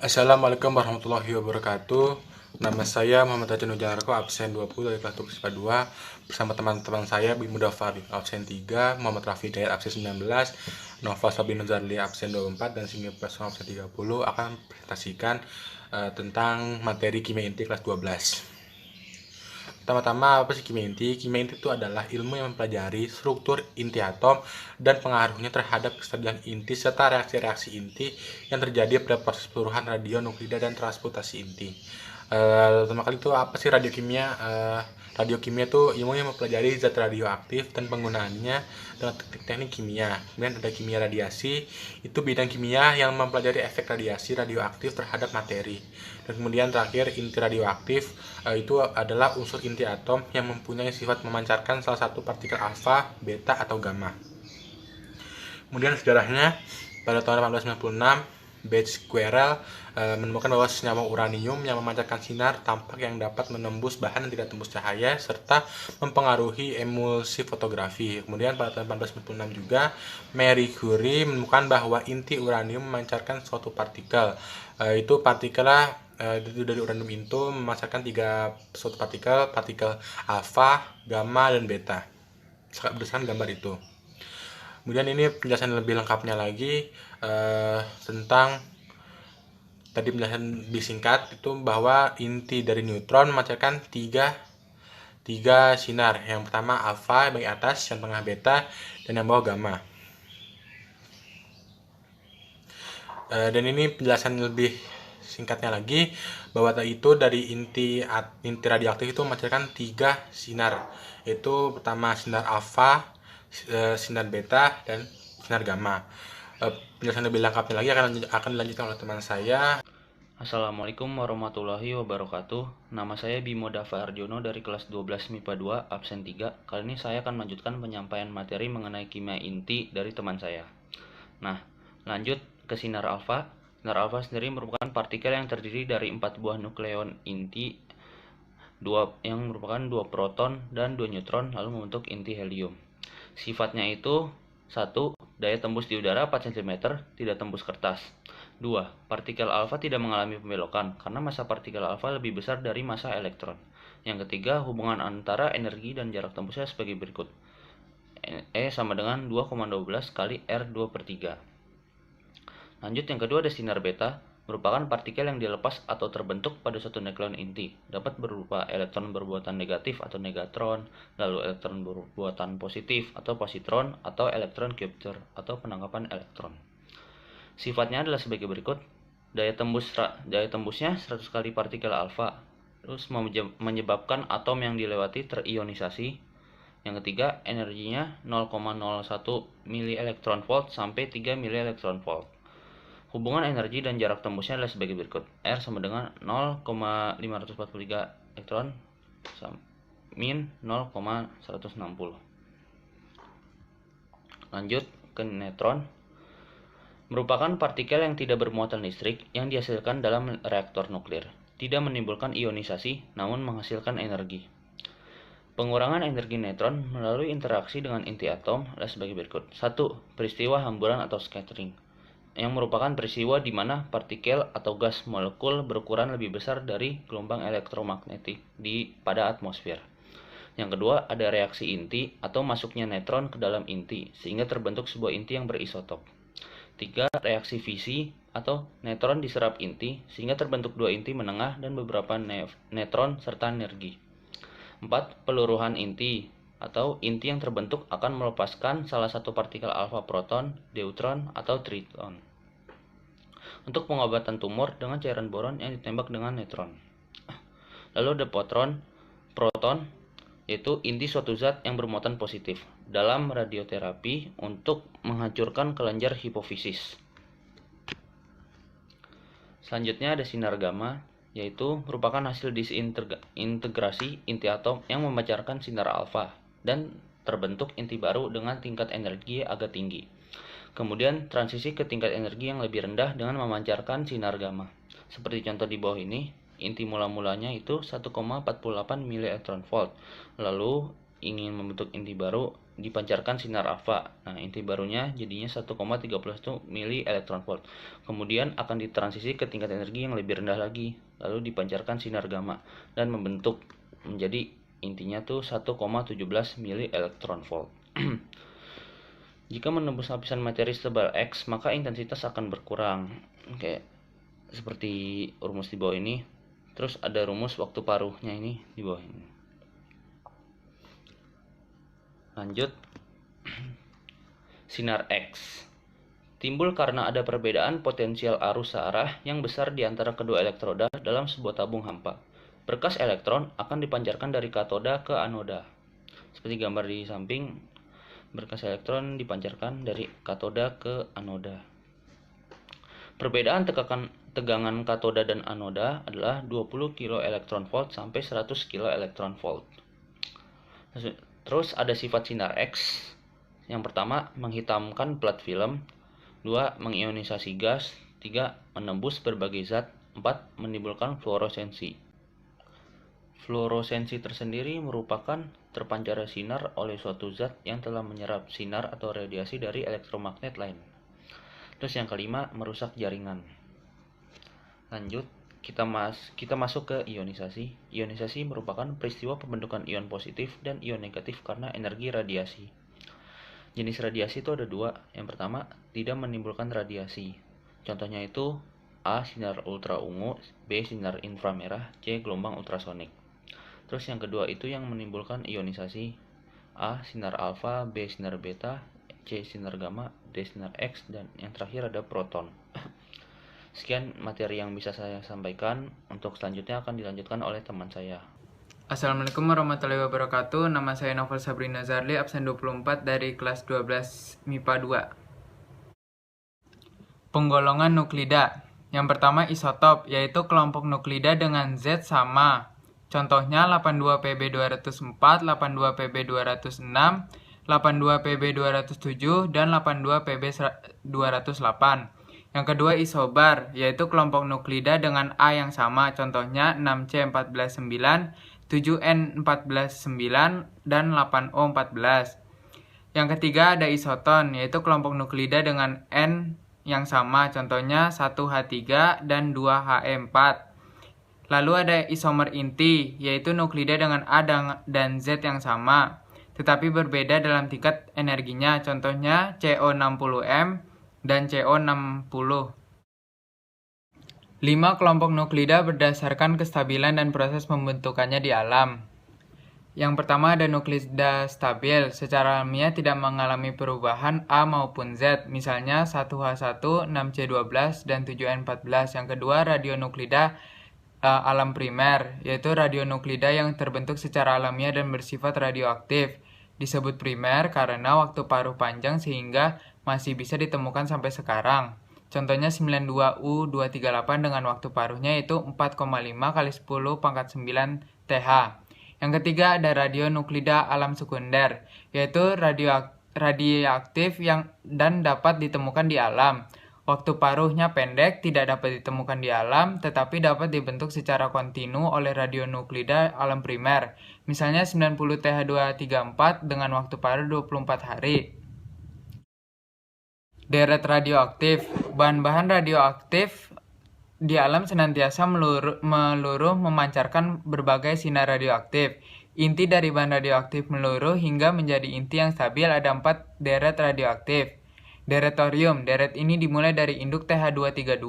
Assalamualaikum warahmatullahi wabarakatuh. Nama saya Muhammad Hajan Ujanarko, absen 20 dari kelas 12 IPA 2 bersama teman-teman saya Bimo Dafari, absen 3, Muhammad Rafi Dayat, absen 19, Nova Sabino Zarli, absen 24, dan Singgih Pesong, absen 30 akan presentasikan tentang materi kimia inti kelas 12. Pertama-tama, apa sih kimia inti? Kimia inti itu adalah ilmu yang mempelajari struktur inti atom dan pengaruhnya terhadap kestabilan inti serta reaksi-reaksi inti yang terjadi pada proses peluruhan radionuklida dan transportasi inti. Pertama kali itu apa sih radiokimia? Radiokimia itu ilmu yang mempelajari zat radioaktif dan penggunaannya dengan teknik kimia. Kemudian ada kimia radiasi, itu bidang kimia yang mempelajari efek radiasi radioaktif terhadap materi. Dan kemudian terakhir inti radioaktif, itu adalah unsur inti atom yang mempunyai sifat memancarkan salah satu partikel alfa, beta, atau gamma. Kemudian sejarahnya, pada tahun 1896, Bates Querel menemukan bahwa senyawa uranium yang memancarkan sinar tampak yang dapat menembus bahan yang tidak tembus cahaya serta mempengaruhi emulsi fotografi. Kemudian pada tahun 1896 juga, Marie Curie menemukan bahwa inti uranium memancarkan suatu partikel. Itu partikelnya dari uranium itu memancarkan suatu partikel alfa, gamma, dan beta berdasarkan gambar itu. Kemudian ini penjelasan lebih lengkapnya lagi tentang tadi penjelasan lebih singkat itu bahwa inti dari neutron memancarkan tiga sinar. Yang pertama alfa bagian atas, yang tengah beta, dan yang bawah gamma. Dan ini penjelasan lebih singkatnya lagi bahwa itu dari inti radioaktif itu memancarkan tiga sinar, yaitu pertama sinar alfa, sinar beta, dan sinar gamma. Penjelasan lebih lengkapnya lagi akan dilanjutkan oleh teman saya. Assalamualaikum warahmatullahi wabarakatuh. Nama saya Bimo Dava Arjono dari kelas 12 MIPA 2, absen 3. Kali ini saya akan melanjutkan penyampaian materi mengenai kimia inti dari teman saya. Nah, lanjut ke sinar alfa. Sinar alfa sendiri merupakan partikel yang terdiri dari 4 buah nukleon inti yang merupakan 2 proton dan 2 neutron lalu membentuk inti helium. Sifatnya itu 1. Daya tembus di udara 4 cm, tidak tembus kertas. 2. Partikel alfa tidak mengalami pembelokan karena massa partikel alfa lebih besar dari massa elektron. Yang ketiga, hubungan antara energi dan jarak tembusnya sebagai berikut. E sama dengan 2,12 kali R2/3. Lanjut yang kedua ada sinar beta, merupakan partikel yang dilepas atau terbentuk pada suatu nukleon inti. Dapat berupa elektron berbuatan negatif atau negatron, lalu elektron berbuatan positif atau positron, atau elektron capture atau penangkapan elektron. Sifatnya adalah sebagai berikut. Daya tembusnya 100 kali partikel alfa, terus menyebabkan atom yang dilewati terionisasi. Yang ketiga, energinya 0,01 mV sampai 3 mV. Hubungan energi dan jarak tembusnya adalah sebagai berikut. R sama dengan 0,543 elektron min 0,160. Lanjut ke neutron. Merupakan partikel yang tidak bermuatan listrik yang dihasilkan dalam reaktor nuklir. Tidak menimbulkan ionisasi, namun menghasilkan energi. Pengurangan energi neutron melalui interaksi dengan inti atom adalah sebagai berikut. 1. Peristiwa hamburan atau scattering, yang merupakan peristiwa di mana partikel atau gas molekul berukuran lebih besar dari gelombang elektromagnetik pada atmosfer. Yang kedua, ada reaksi inti atau masuknya neutron ke dalam inti sehingga terbentuk sebuah inti yang berisotop. 3. Reaksi fisi atau neutron diserap inti sehingga terbentuk dua inti menengah dan beberapa neutron serta energi. 4. Peluruhan inti atau inti yang terbentuk akan melepaskan salah satu partikel alfa proton, deuteron, atau triton. Untuk pengobatan tumor dengan cairan boron yang ditembak dengan neutron. Lalu ada proton, yaitu inti suatu zat yang bermuatan positif dalam radioterapi untuk menghancurkan kelenjar hipofisis. Selanjutnya ada sinar gamma, yaitu merupakan hasil disintegrasi inti atom yang memancarkan sinar alfa dan terbentuk inti baru dengan tingkat energi agak tinggi. Kemudian transisi ke tingkat energi yang lebih rendah dengan memancarkan sinar gamma. Seperti contoh di bawah ini, inti mula-mulanya itu 1,48 mV. Lalu ingin membentuk inti baru dipancarkan sinar alfa. Nah, inti barunya jadinya 1,31 mili elektron volt. Kemudian akan ditransisi ke tingkat energi yang lebih rendah lagi, lalu dipancarkan sinar gamma dan membentuk menjadi intinya tuh 1,17 mili elektron volt. Jika menembus lapisan materi setebal X, maka intensitas akan berkurang. Kayak seperti rumus di bawah ini. Terus ada rumus waktu paruhnya ini di bawah ini. Lanjut. Sinar X timbul karena ada perbedaan potensial arus searah yang besar di antara kedua elektroda dalam sebuah tabung hampa. Berkas elektron akan dipancarkan dari katoda ke anoda. Seperti gambar di samping, berkas elektron dipancarkan dari katoda ke anoda. Perbedaan tegangan katoda dan anoda adalah 20 kilo elektron volt sampai 100 kilo elektron volt. Terus ada sifat sinar X. Yang pertama, menghitamkan plat film. 2. Mengionisasi gas. 3. Menembus berbagai zat. 4. Menimbulkan fluoresensi. Fluoresensi tersendiri merupakan terpancarnya sinar oleh suatu zat yang telah menyerap sinar atau radiasi dari elektromagnet lain. Terus yang kelima, merusak jaringan. Lanjut, kita masuk ke ionisasi. Ionisasi merupakan peristiwa pembentukan ion positif dan ion negatif karena energi radiasi. Jenis radiasi itu ada dua. Yang pertama, tidak menimbulkan radiasi. Contohnya itu A. Sinar ultra ungu, B. Sinar inframerah, C. Gelombang ultrasonik. Terus yang kedua itu yang menimbulkan ionisasi. A. Sinar alfa, B. Sinar beta, C. Sinar gamma, D. Sinar X, dan yang terakhir ada proton. Sekian materi yang bisa saya sampaikan. Untuk selanjutnya akan dilanjutkan oleh teman saya. Assalamualaikum warahmatullahi wabarakatuh. Nama saya Novel Sabrina Zarli, absen 24 dari kelas 12 MIPA 2. Penggolongan nuklida. Yang pertama isotop, yaitu kelompok nuklida dengan Z sama. Contohnya 82Pb204, 82Pb206, 82Pb207, dan 82Pb208. Yang kedua isobar, yaitu kelompok nuklida dengan A yang sama. Contohnya 6C149, 7N149, dan 8O14. Yang ketiga ada isoton, yaitu kelompok nuklida dengan N yang sama. Contohnya 1H3 dan 2He4. Lalu ada isomer inti, yaitu nuklida dengan A dan Z yang sama, tetapi berbeda dalam tingkat energinya. Contohnya CO60M dan CO60. 5 kelompok nuklida berdasarkan kestabilan dan proses pembentukannya di alam. Yang pertama ada nuklida stabil, secara alamiah tidak mengalami perubahan A maupun Z, misalnya 1H1, 6C12, dan 7N14. Yang kedua radionuklida alam primer, yaitu radionuklida yang terbentuk secara alamiah dan bersifat radioaktif. Disebut primer karena waktu paruh panjang sehingga masih bisa ditemukan sampai sekarang. Contohnya 92U238 dengan waktu paruhnya yaitu 4,5 kali 10 pangkat 9 TH. Yang ketiga ada radionuklida alam sekunder, yaitu radioaktif dan dapat ditemukan di alam. Waktu paruhnya pendek, tidak dapat ditemukan di alam, tetapi dapat dibentuk secara kontinu oleh radionuklida alam primer. Misalnya 90TH234 dengan waktu paruh 24 hari. Deret radioaktif. Bahan-bahan radioaktif di alam senantiasa meluruh memancarkan berbagai sinar radioaktif. Inti dari bahan radioaktif meluruh hingga menjadi inti yang stabil ada 4 deret radioaktif. Deret thorium. Deret ini dimulai dari induk TH232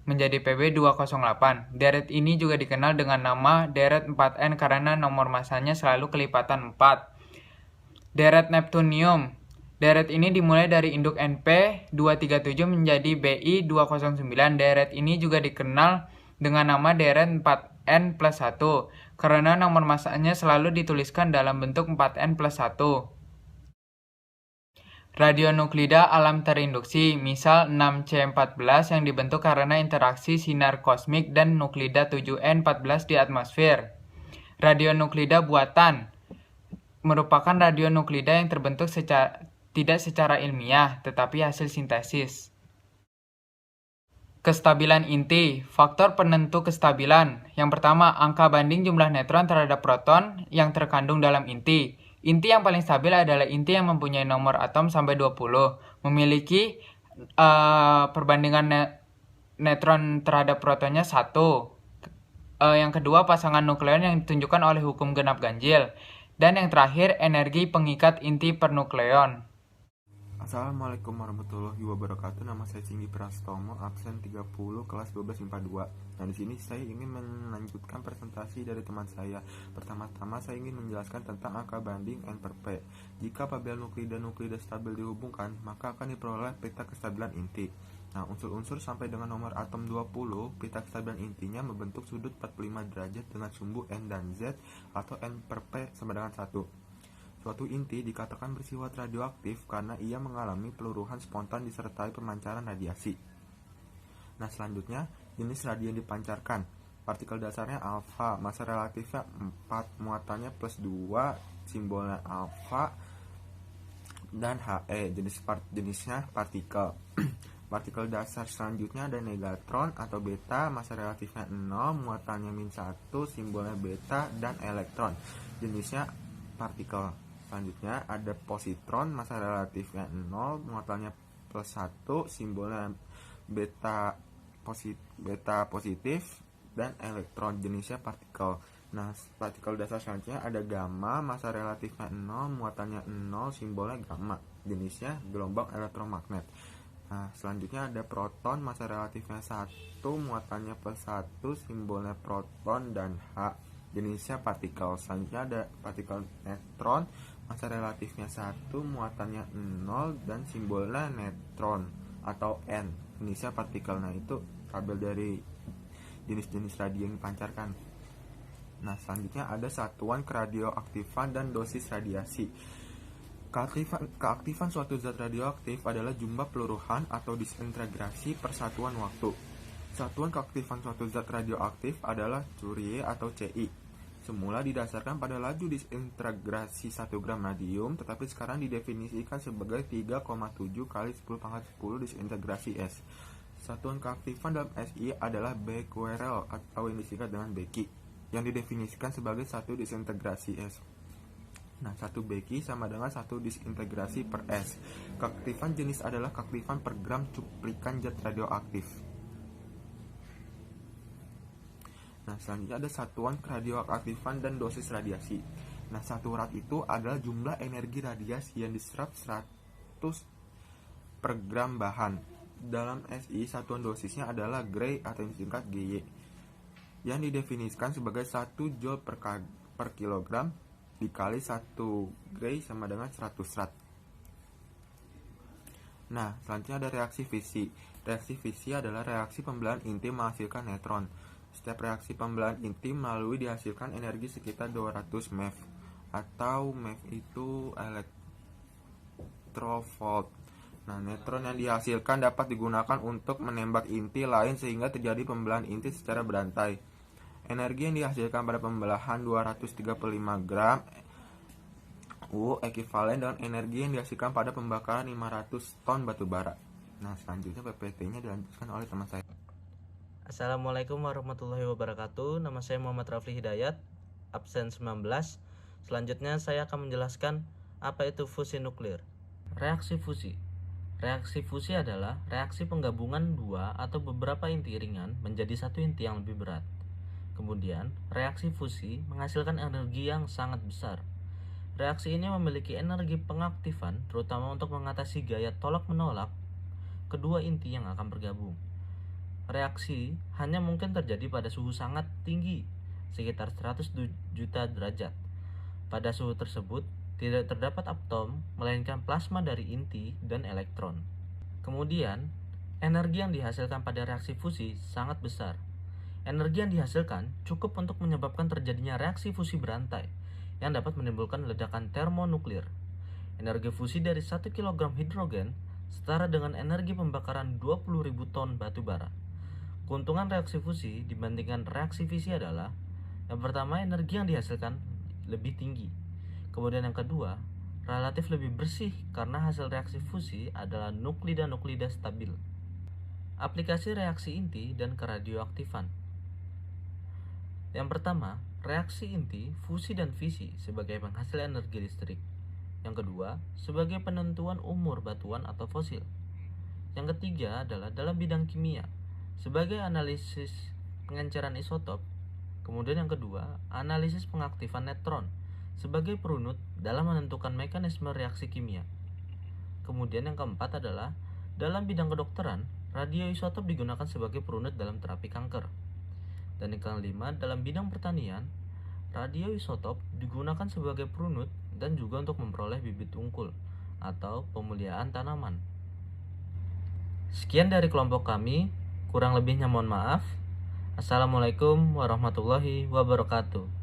menjadi Pb208. Deret ini juga dikenal dengan nama deret 4N karena nomor masanya selalu kelipatan 4. Deret neptunium. Deret ini dimulai dari induk NP237 menjadi Bi209. Deret ini juga dikenal dengan nama deret 4N+1 karena nomor masanya selalu dituliskan dalam bentuk 4N+1. Radionuklida alam terinduksi, misal 6C14 yang dibentuk karena interaksi sinar kosmik dan nuklida 7N14 di atmosfer. Radionuklida buatan merupakan radionuklida yang terbentuk tidak secara ilmiah, tetapi hasil sintesis. Kestabilan inti, faktor penentu kestabilan. Yang pertama, angka banding jumlah neutron terhadap proton yang terkandung dalam inti. Inti yang paling stabil adalah inti yang mempunyai nomor atom sampai 20, memiliki perbandingan neutron terhadap protonnya 1. Yang kedua, pasangan nukleon yang ditunjukkan oleh hukum genap ganjil. Dan yang terakhir, energi pengikat inti per nukleon. Assalamualaikum warahmatullahi wabarakatuh. Nama saya Singgi Prastomo, absen 30 kelas 12 IPA 2. Nah, di sini saya ingin melanjutkan presentasi dari teman saya. Pertama-tama saya ingin menjelaskan tentang angka banding N per P. Jika apabila nuklida stabil dihubungkan, maka akan diperoleh pita kestabilan inti. Nah, unsur-unsur sampai dengan nomor atom 20, pita kestabilan intinya membentuk sudut 45 derajat dengan sumbu N dan Z atau N per P sama dengan 1. Suatu inti dikatakan bersifat radioaktif karena ia mengalami peluruhan spontan disertai pemancaran radiasi. Nah, selanjutnya jenis radio yang dipancarkan. Partikel dasarnya alfa, massa relatifnya 4, muatannya plus 2, simbolnya alfa, dan He, jenisnya partikel. Partikel dasar selanjutnya ada negatron atau beta, massa relatifnya 0, muatannya -1, simbolnya beta, dan elektron, jenisnya partikel. Selanjutnya ada positron, massa relatifnya 0, muatannya +1, simbolnya beta positif, dan elektron, jenisnya partikel. Nah, partikel dasar selanjutnya ada gamma, massa relatifnya 0, muatannya 0, simbolnya gamma, jenisnya gelombang elektromagnet. Nah, selanjutnya ada proton, massa relatifnya 1, muatannya +1, simbolnya proton, dan H, jenisnya partikel. Selanjutnya ada partikel neutron, massa relatifnya 1, muatannya 0, dan simbolnya neutron atau N, jenisnya partikel. Nah, itu tabel dari jenis-jenis radio yang dipancarkan. Nah, selanjutnya ada satuan keradioaktifan dan dosis radiasi. Keaktifan suatu zat radioaktif adalah jumlah peluruhan atau disintegrasi per satuan waktu. Satuan keaktifan suatu zat radioaktif adalah Curie atau Ci. Semula didasarkan pada laju disintegrasi 1 gram radium, tetapi sekarang didefinisikan sebagai 3,7 kali 10⁻10 disintegrasi S. Satuan keaktifan dalam SI adalah becquerel atau yang disingkat dengan Becky, yang didefinisikan sebagai 1 disintegrasi S. Nah, 1 Becky sama dengan 1 disintegrasi per S. Keaktifan jenis adalah keaktifan per gram cuplikan zat radioaktif. Nah, selanjutnya ada satuan keradioaktifan dan dosis radiasi. Nah, 1 watt itu adalah jumlah energi radiasi yang diserap 100 per gram bahan. Dalam SI, satuan dosisnya adalah Gray atau yang disingkat GY, yang didefinisikan sebagai 1 joule per kilogram dikali 1 Gray sama dengan 100 watt. Nah, selanjutnya ada reaksi fisi. Reaksi fisi adalah reaksi pembelahan inti menghasilkan neutron. Setiap reaksi pembelahan inti melalui dihasilkan energi sekitar 200 MeV, atau MeV itu elektrovolt. Nah, neutron yang dihasilkan dapat digunakan untuk menembak inti lain sehingga terjadi pembelahan inti secara berantai. Energi yang dihasilkan pada pembelahan 235 gram U ekivalen dengan energi yang dihasilkan pada pembakaran 500 ton batu bara. Nah, selanjutnya PPT-nya dilanjutkan oleh teman saya. Assalamualaikum warahmatullahi wabarakatuh. Nama saya Muhammad Rafli Hidayat, absen 19. Selanjutnya saya akan menjelaskan apa itu fusi nuklir. Reaksi fusi. Reaksi fusi adalah reaksi penggabungan dua atau beberapa inti ringan menjadi satu inti yang lebih berat. Kemudian, reaksi fusi menghasilkan energi yang sangat besar. Reaksi ini memiliki energi pengaktifan terutama untuk mengatasi gaya tolak-menolak kedua inti yang akan bergabung. Reaksi hanya mungkin terjadi pada suhu sangat tinggi, sekitar 100 juta derajat. Pada suhu tersebut, tidak terdapat atom, melainkan plasma dari inti dan elektron. Kemudian, energi yang dihasilkan pada reaksi fusi sangat besar. Energi yang dihasilkan cukup untuk menyebabkan terjadinya reaksi fusi berantai, yang dapat menimbulkan ledakan termonuklir. Energi fusi dari 1 kg hidrogen setara dengan energi pembakaran 20.000 ton batu bara. Keuntungan reaksi fusi dibandingkan reaksi fisi adalah, yang pertama, energi yang dihasilkan lebih tinggi. Kemudian yang kedua, relatif lebih bersih karena hasil reaksi fusi adalah nuklida-nuklida stabil. Aplikasi reaksi inti dan keradioaktifan. Yang pertama, reaksi inti, fusi dan fisi sebagai penghasil energi listrik. Yang kedua, sebagai penentuan umur batuan atau fosil. Yang ketiga adalah dalam bidang kimia, sebagai analisis pengenceran isotop. Kemudian yang kedua, analisis pengaktifan neutron sebagai perunut dalam menentukan mekanisme reaksi kimia. Kemudian yang keempat adalah dalam bidang kedokteran, radioisotop digunakan sebagai perunut dalam terapi kanker. Dan yang kelima, dalam bidang pertanian, radioisotop digunakan sebagai perunut dan juga untuk memperoleh bibit unggul atau pemuliaan tanaman. Sekian dari kelompok kami, kurang lebihnya mohon maaf. Assalamualaikum warahmatullahi wabarakatuh.